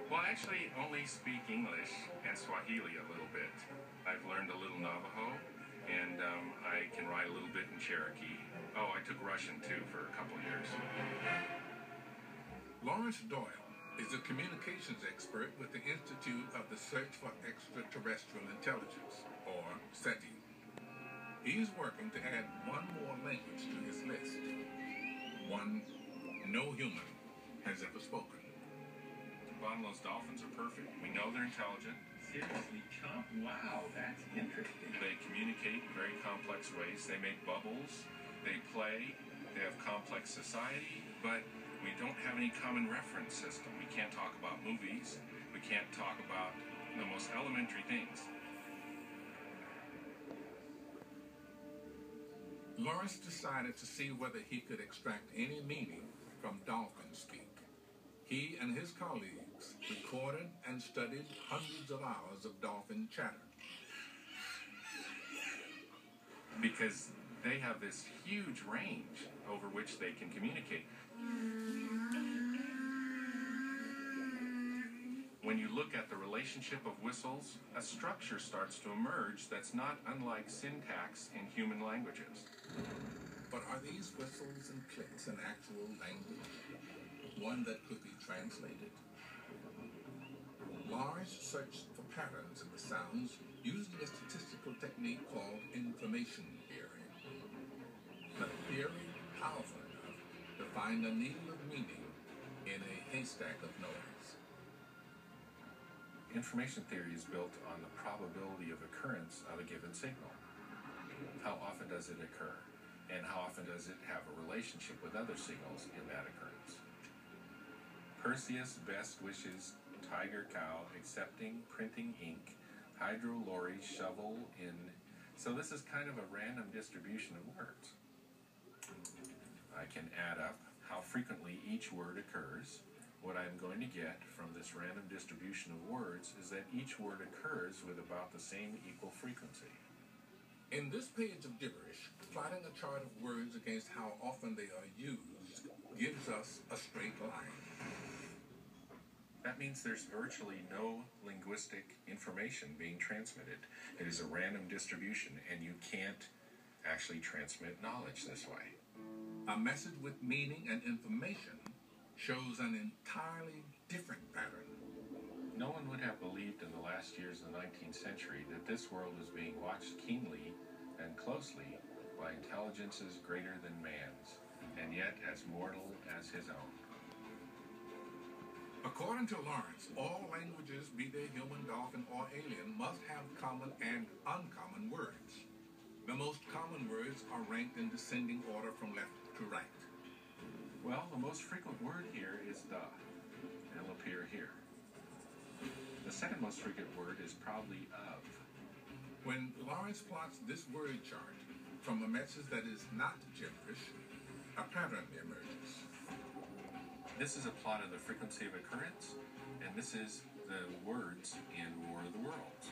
Well, I actually only speak English and Swahili a little bit. I've learned a little Navajo, and I can write a little bit in Cherokee. Oh, I took Russian too for a couple years. Lawrence Doyle is a communications expert with the Institute of the Search for Extraterrestrial Intelligence, or SETI. He's working to add one more language to his list, one no human has ever spoken. Bottlenose dolphins are perfect. We know they're intelligent. Seriously, Chump? Wow, that's interesting. They communicate in very complex ways. They make bubbles. They play. They have complex society. But we don't have any common reference system. We can't talk about movies. We can't talk about the most elementary things. Lawrence decided to see whether he could extract any meaning from dolphin speak. He and his colleagues recorded and studied hundreds of hours of dolphin chatter. Because they have this huge range over which they can communicate. When you look at the relationship of whistles, a structure starts to emerge that's not unlike syntax in human languages. But are these whistles and clicks an actual language? One that could be translated? Lawrence searched for patterns in the sounds using a statistical technique called information theory. A theory powerful enough to find a needle of meaning in a haystack of noise. Information theory is built on the probability of occurrence of a given signal. How often does it occur? And how often does it have a relationship with other signals in that occurrence? Perseus, best wishes, tiger cow, accepting, printing ink, hydro lorry, shovel in. So this is kind of a random distribution of words. I can add up how frequently each word occurs. What I'm going to get from this random distribution of words is that each word occurs with about the same equal frequency. In this page of gibberish, plotting a chart of words against how often they are used gives us a straight line. That means there's virtually no linguistic information being transmitted. It is a random distribution, and you can't actually transmit knowledge this way. A message with meaning and information shows an entirely different pattern. No one would have believed in the last years of the 19th century that this world is being watched keenly and closely by intelligences greater than man's, and yet as mortal as his own. According to Lawrence, all languages, be they human, dolphin, or alien, must have common and uncommon words. The most common words are ranked in descending order from left to right. Well, the most frequent word here is the. It'll appear here. The second most frequent word is probably of. When Lawrence plots this word chart from a message that is not gibberish, a pattern emerges. This is a plot of the frequency of occurrence, and this is the words in War of the Worlds.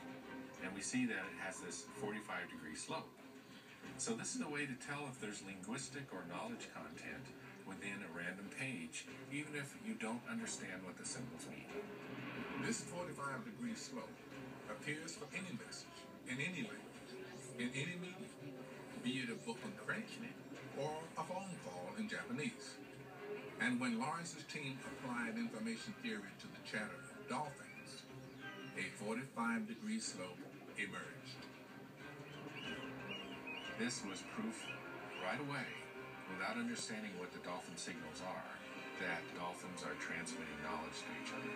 And we see that it has this 45-degree slope. So this is a way to tell if there's linguistic or knowledge content within a random page, even if you don't understand what the symbols mean. This 45-degree slope appears for any message, in any language, in any medium, be it a book in French or a phone call in Japanese. And when Lawrence's team applied information theory to the chatter of dolphins, a 45-degree slope emerged. This was proof right away, without understanding what the dolphin signals are, that dolphins are transmitting knowledge to each other.